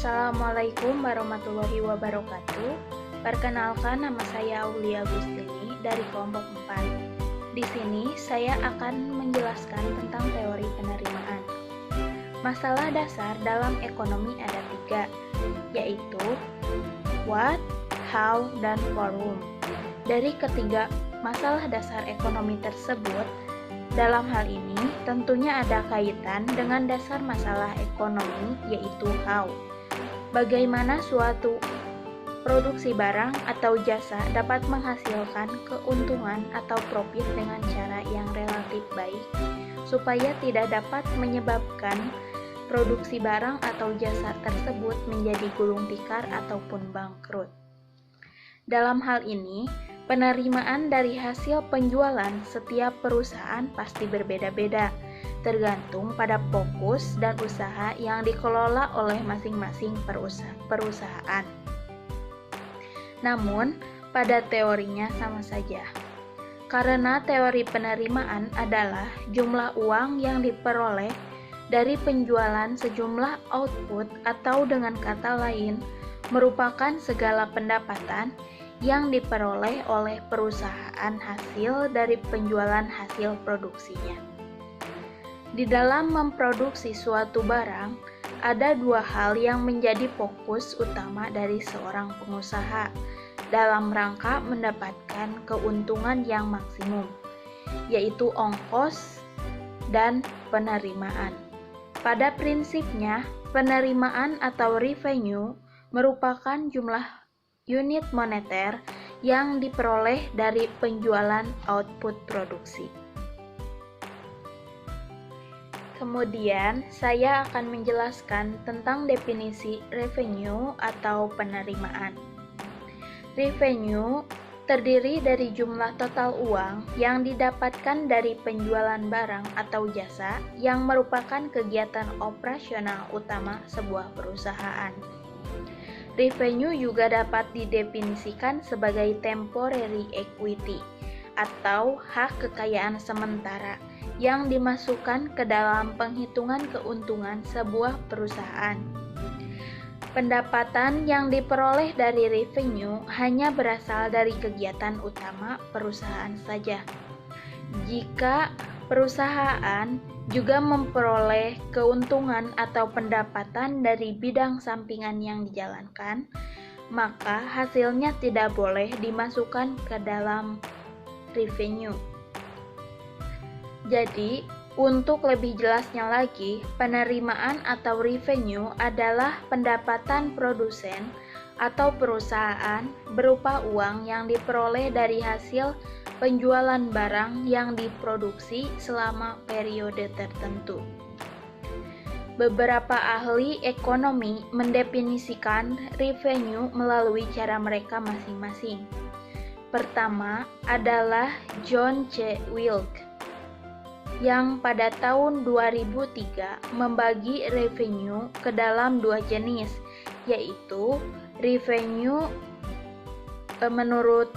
Assalamualaikum warahmatullahi wabarakatuh. Perkenalkan, nama saya Aulia Agustini dari kelompok 4. Di sini saya akan menjelaskan tentang teori penerimaan. Masalah dasar dalam ekonomi ada 3, yaitu what, how, dan for whom. Dari ketiga masalah dasar ekonomi tersebut, dalam hal ini tentunya ada kaitan dengan dasar masalah ekonomi, yaitu how. Bagaimana suatu produksi barang atau jasa dapat menghasilkan keuntungan atau profit dengan cara yang relatif baik, supaya tidak dapat menyebabkan produksi barang atau jasa tersebut menjadi gulung tikar ataupun bangkrut. Dalam hal ini, penerimaan dari hasil penjualan setiap perusahaan pasti berbeda-beda, tergantung pada fokus dan usaha yang dikelola oleh masing-masing perusahaan. Namun, pada teorinya sama saja. Karena teori penerimaan adalah jumlah uang yang diperoleh dari penjualan sejumlah output, atau dengan kata lain, merupakan segala pendapatan yang diperoleh oleh perusahaan hasil dari penjualan hasil produksinya. Di dalam memproduksi suatu barang, ada 2 hal yang menjadi fokus utama dari seorang pengusaha dalam rangka mendapatkan keuntungan yang maksimum, yaitu ongkos dan penerimaan. Pada prinsipnya, penerimaan atau revenue merupakan jumlah unit moneter yang diperoleh dari penjualan output produksi. Kemudian, saya akan menjelaskan tentang definisi revenue atau penerimaan. Revenue terdiri dari jumlah total uang yang didapatkan dari penjualan barang atau jasa yang merupakan kegiatan operasional utama sebuah perusahaan. Revenue juga dapat didefinisikan sebagai temporary equity atau hak kekayaan sementara yang dimasukkan ke dalam penghitungan keuntungan sebuah perusahaan. Pendapatan yang diperoleh dari revenue hanya berasal dari kegiatan utama perusahaan saja. Jika perusahaan juga memperoleh keuntungan atau pendapatan dari bidang sampingan yang dijalankan, maka hasilnya tidak boleh dimasukkan ke dalam revenue. Jadi, untuk lebih jelasnya lagi, penerimaan atau revenue adalah pendapatan produsen atau perusahaan berupa uang yang diperoleh dari hasil penjualan barang yang diproduksi selama periode tertentu. Beberapa ahli ekonomi mendefinisikan revenue melalui cara mereka masing-masing. Pertama adalah John C. Wilke, yang pada tahun 2003 membagi revenue ke dalam 2 jenis, yaitu revenue menurut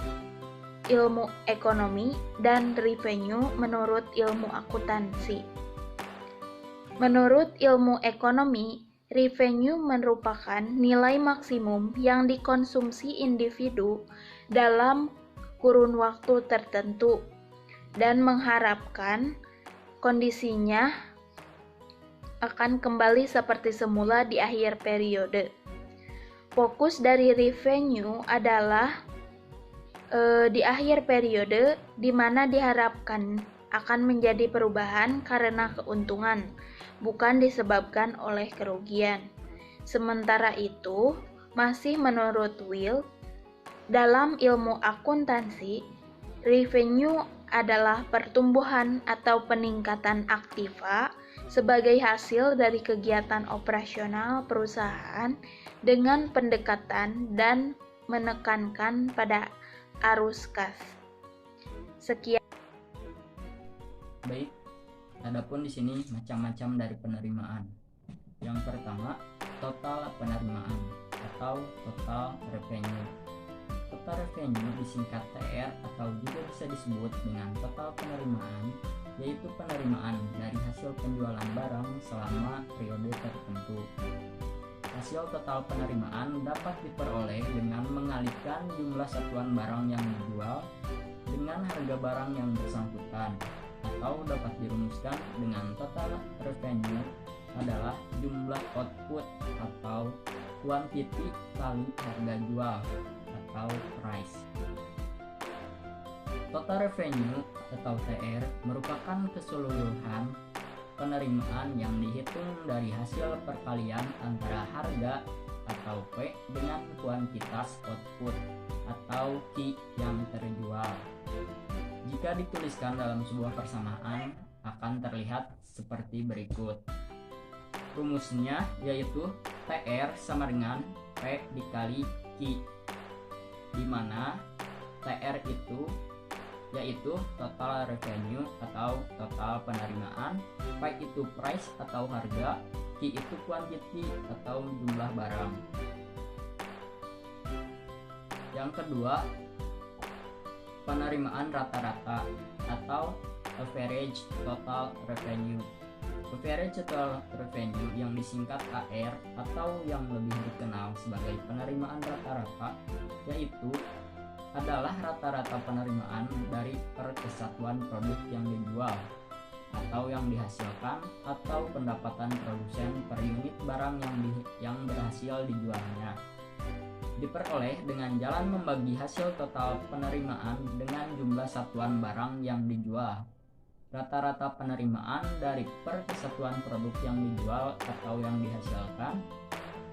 ilmu ekonomi dan revenue menurut ilmu akuntansi. Menurut ilmu ekonomi, revenue merupakan nilai maksimum yang dikonsumsi individu dalam kurun waktu tertentu dan mengharapkan kondisinya akan kembali seperti semula di akhir periode. Fokus dari revenue adalah di akhir periode, di mana diharapkan akan menjadi perubahan karena keuntungan, bukan disebabkan oleh kerugian. Sementara itu, masih menurut Wilke, dalam ilmu akuntansi, revenue adalah pertumbuhan atau peningkatan aktiva sebagai hasil dari kegiatan operasional perusahaan dengan pendekatan dan menekankan pada arus kas. Sekian. Baik, adapun di sini macam-macam dari penerimaan. Yang pertama, total penerimaan atau total revenue. Total revenue disingkat TR atau juga bisa disebut dengan total penerimaan, yaitu penerimaan dari hasil penjualan barang selama periode tertentu. Hasil total penerimaan dapat diperoleh dengan mengalihkan jumlah satuan barang yang dijual dengan harga barang yang bersangkutan, atau dapat dirumuskan dengan total revenue adalah jumlah output atau quantity kali harga jual atau price. Total revenue atau TR merupakan keseluruhan penerimaan yang dihitung dari hasil perkalian antara harga atau P dengan kuantitas output atau Q yang terjual. Jika dituliskan dalam sebuah persamaan akan terlihat seperti berikut. Rumusnya yaitu TR sama dengan P dikali Q, di mana TR itu yaitu total revenue atau total penerimaan, P itu price atau harga, Q itu quantity atau jumlah barang. Yang kedua, penerimaan rata-rata atau average total revenue. Average total revenue yang disingkat AR atau yang lebih dikenal sebagai penerimaan rata-rata yaitu adalah rata-rata penerimaan dari per kesatuan produk yang dijual atau yang dihasilkan atau pendapatan produsen per unit barang yang berhasil dijualnya. Diperoleh dengan jalan membagi hasil total penerimaan dengan jumlah satuan barang yang dijual. Rata-rata penerimaan dari per kesatuan produk yang dijual atau yang dihasilkan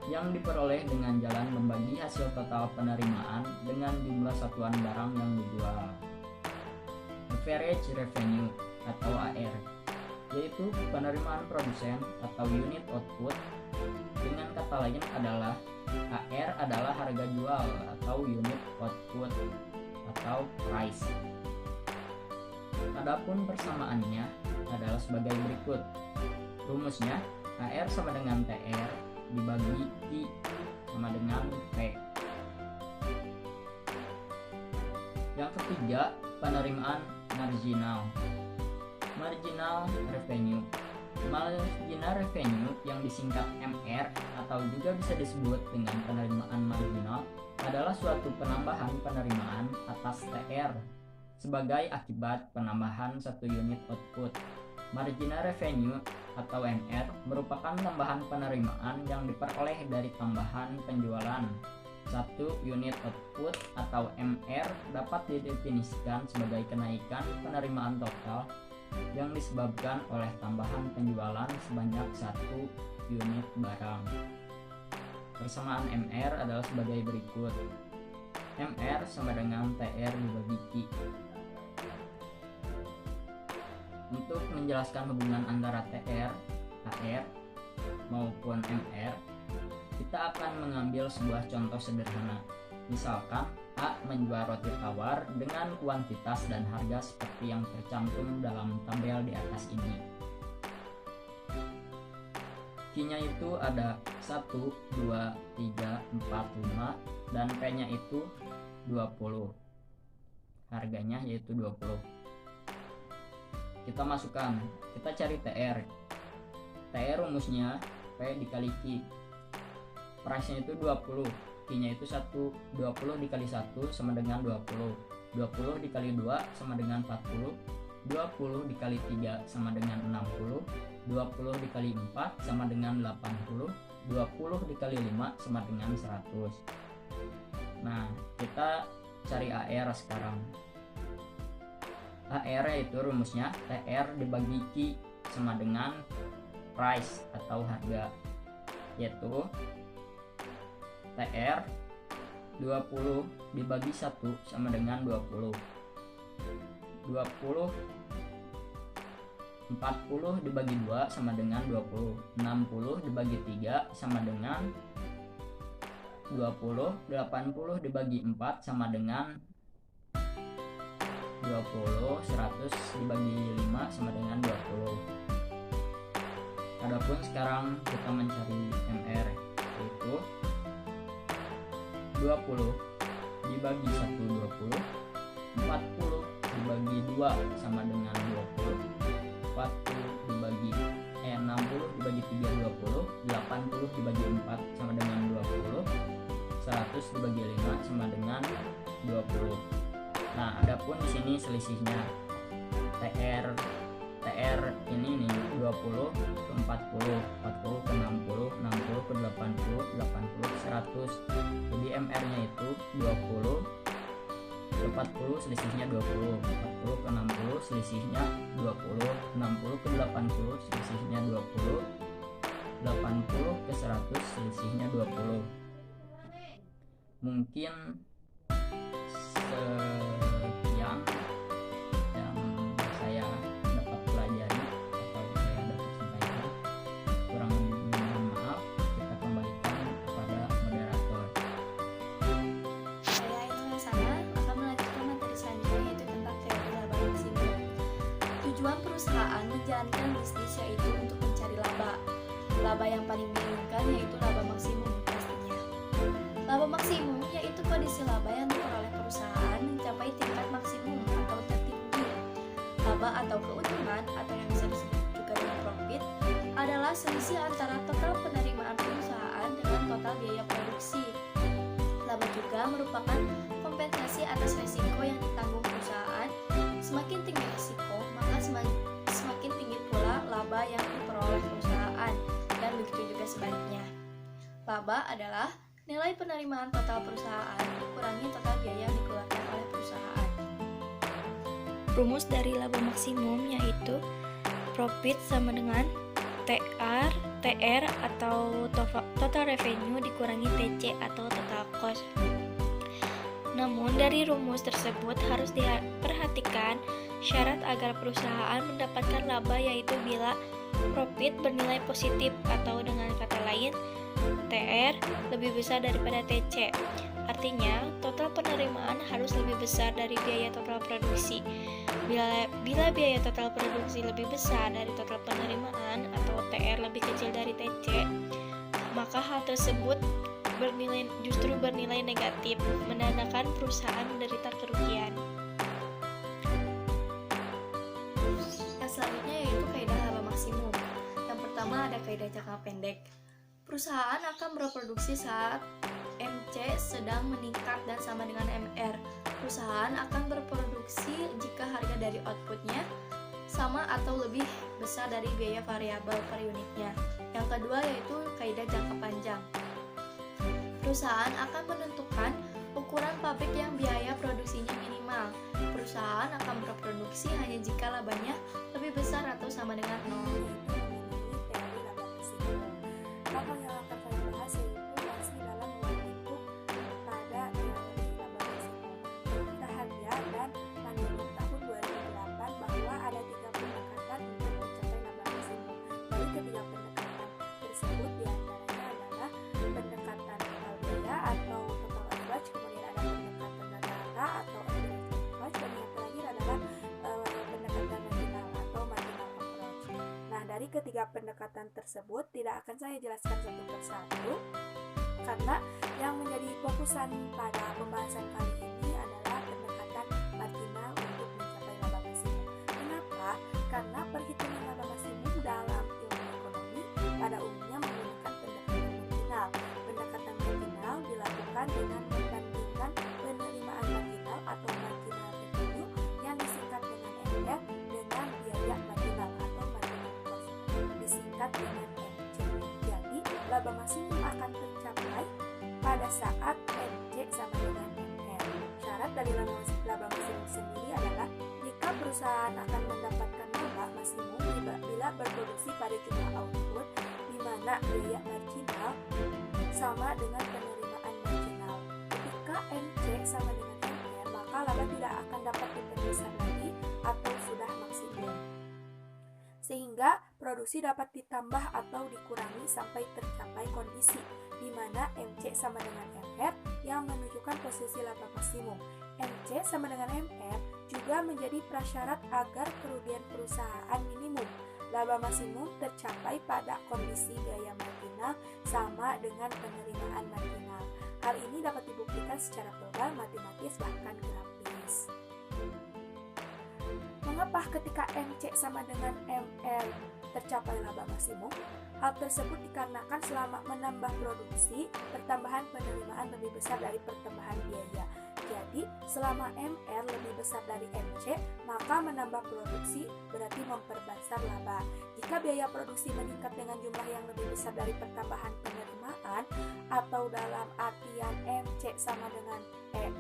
yang diperoleh dengan jalan membagi hasil total penerimaan dengan jumlah satuan barang yang dijual. Average revenue atau AR yaitu penerimaan produsen atau unit output. Dengan kata lain adalah AR adalah harga jual atau unit output atau price. Adapun persamaannya adalah sebagai berikut. Rumusnya AR sama dengan TR dibagi I sama dengan P. Yang ketiga, penerimaan marginal. Marginal revenue. Marginal revenue yang disingkat MR atau juga bisa disebut dengan penerimaan marginal adalah suatu penambahan penerimaan atas TR sebagai akibat penambahan satu unit output. Marginal revenue atau MR merupakan tambahan penerimaan yang diperoleh dari tambahan penjualan. Satu unit output atau MR dapat didefinisikan sebagai kenaikan penerimaan total yang disebabkan oleh tambahan penjualan sebanyak satu unit barang. Persamaan MR adalah sebagai berikut. MR sama dengan TR dibagi Q. Untuk menjelaskan hubungan antara TR, AR, maupun MR, kita akan mengambil sebuah contoh sederhana. Misalkan A menjual roti tawar dengan kuantitas dan harga seperti yang tercantum dalam tabel di atas ini. Q-nya itu ada 1, 2, 3, 4, 5 dan P-nya itu 20. Harganya yaitu 20. Kita masukkan, kita cari TR. TR rumusnya P dikali Q. Price-nya itu 20, Q-nya itu 1, 20 dikali 1 sama dengan 20. 20 dikali 2 sama dengan 40. 20 dikali 3 sama dengan 60. 20 dikali 4 sama dengan 80. 20 dikali 5 sama dengan 100. Nah, kita cari AR sekarang. AR itu rumusnya TR dibagi Q sama dengan price atau harga, yaitu TR 20 dibagi 1 sama dengan 20. 40 dibagi 2 sama dengan 20. 60 dibagi 3 sama dengan 20. 80 dibagi 4 sama dengan 20. 100 dibagi 5 sama dengan 20. Adapun sekarang kita mencari MR, yaitu 20 dibagi 1 20. 40 dibagi 2 sama dengan 20. 60 dibagi 3 20. 80 dibagi 4 sama dengan 20, 100 dibagi 5 sama dengan 20. Nah, adapun di sini selisihnya TR ini nih 20 ke 40, 40 ke 60, 60 ke 80, 80 ke 100. Jadi MR-nya itu 20 ke 40 selisihnya 20, 40 ke 60 selisihnya 20, 60 ke 80 selisihnya 20, 80 ke 100 selisihnya 20. Mungkin sekian yang saya dapat pelajari atau saya dapat sampaikan. Kurang lebihnya mohon maaf, kita kembalikan kepada moderator. Saya Ainul Hasanah akan melanjutkan materi selanjutnya, yaitu tentang teori laba maksimum. Tujuan perusahaan menjalankan bisnis yaitu untuk mencari laba. Laba yang paling menginginkan yaitu laba maksimum pastinya. Laba maksimum yaitu kondisi laba yang diperoleh perusahaan mencapai tingkat maksimum atau tertinggi. Laba atau keuntungan atau yang bisa disebut juga dengan profit adalah selisih antara total penerimaan perusahaan dengan total biaya produksi. Laba juga merupakan kompensasi atas risiko yang ditanggung perusahaan. Semakin tinggi risiko, maka semakin tinggi pula laba yang diperoleh perusahaan, dan begitu juga sebaliknya. Laba adalah nilai penerimaan total perusahaan dikurangi total biaya yang dikeluarkan oleh perusahaan. Rumus dari laba maksimum yaitu profit sama dengan TR atau total revenue dikurangi TC atau total cost. Namun dari rumus tersebut harus diperhatikan syarat agar perusahaan mendapatkan laba, yaitu bila profit bernilai positif atau dengan kata lain TR lebih besar daripada TC. Artinya, total penerimaan harus lebih besar dari biaya total produksi. Bila biaya total produksi lebih besar dari total penerimaan atau TR lebih kecil dari TC, maka hal tersebut justru bernilai negatif, menandakan perusahaan menderita kerugian. Yang selanjutnya yaitu kaidah laba maksimum. Yang pertama ada kaidah jangka pendek. Perusahaan akan berproduksi saat MC sedang meningkat dan sama dengan MR. Perusahaan akan berproduksi jika harga dari outputnya sama atau lebih besar dari biaya variabel per unitnya. Yang kedua yaitu kaidah jangka panjang. Perusahaan akan menentukan ukuran pabrik yang biaya produksinya minimal. Perusahaan akan berproduksi hanya jika labanya lebih besar atau sama dengan 0. Apa yang akan saya bahas yaitu masih dalam lingkup pada teori laba maksimum. Kita lihat dan pandemi tahun 2008 bahwa ada 3 pendekatan untuk mencapai laba maksimum. Dari ketiga pendekatan tersebut diantaranya adalah pendekatan total biaya atau total average, kemudian ada pendekatan rata-rata atau average cost, dan yang terakhir adalah pendekatan marginal atau marginal approach. Nah, dari ketiga pendekatan tersebut tidak akan saya jelaskan satu persatu karena yang menjadi fokusan pada pembahasan kali ini adalah pendekatan marginal untuk mencapai laba maksimum. Kenapa? Karena perhitungan laba maksimum dalam ilmu ekonomi pada umumnya menggunakan pendekatan marginal. Pendekatan marginal dilakukan dengan membandingkan penerimaan marginal atau marginal revenue yang disingkat dengan MR dengan biaya marginal atau marginal cost disingkat dengan MC. Jadi, laba maksimum akan tercapai pada saat MC sama dengan MR. Syarat dari laba maksimum sendiri adalah jika perusahaan akan mendapatkan laba maksimum bila berproduksi pada jumlah output di mana biaya marginal sama dengan penerimaan marginal. Ketika MC sama dengan MR, maka laba tidak akan dapat diperbesar lagi atau sudah maksimum, sehingga produksi dapat ditambah atau dikurangi sampai tercapai kondisi di mana MC sama dengan MR yang menunjukkan posisi laba maksimum. MC sama dengan MR juga menjadi prasyarat agar kerugian perusahaan minimum. Laba maksimum tercapai pada kondisi biaya marginal sama dengan penerimaan marginal. Hal ini dapat dibuktikan secara verbal, matematis, bahkan grafis. Mengapa ketika MC sama dengan MR tercapai laba maksimum. Hal tersebut dikarenakan selama menambah produksi, pertambahan penerimaan lebih besar dari pertambahan biaya. Jadi, selama MR lebih besar dari MC, maka menambah produksi berarti memperbesar laba. Jika biaya produksi meningkat dengan jumlah yang lebih besar dari pertambahan penerimaan, atau dalam artian MC sama dengan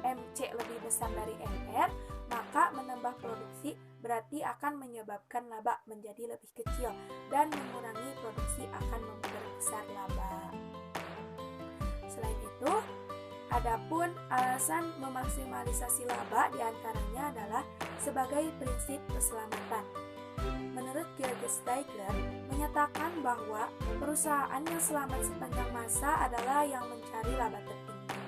MC lebih besar dari MR, maka menambah produksi berarti akan menyebabkan laba menjadi lebih kecil dan mengurangi produksi akan memperbesar laba. Selain itu, adapun alasan memaksimalisasi laba diantaranya adalah sebagai prinsip keselamatan. Menurut George Stigler menyatakan bahwa perusahaan yang selamat sepanjang masa adalah yang mencari laba tertinggi.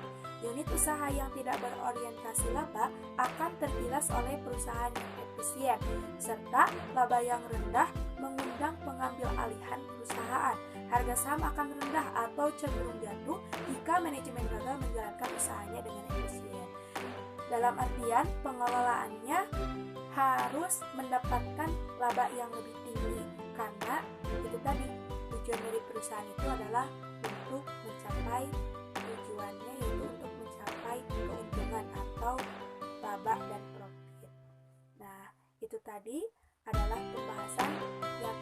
Unit usaha yang tidak berorientasi laba akan tergilas oleh perusahaan yang efisien, serta laba yang rendah mengundang pengambil alihan perusahaan. Harga saham akan rendah atau cenderung jatuh jika manajemen gagal menjalankan usahanya dengan efisien. Dalam artian, pengelolaannya harus mendapatkan laba yang lebih tinggi, karena itu tadi, tujuan dari perusahaan itu adalah untuk mencapai tujuannya, yaitu untuk mencapai keuntungan atau laba dan profit. Nah, itu tadi adalah pembahasan yang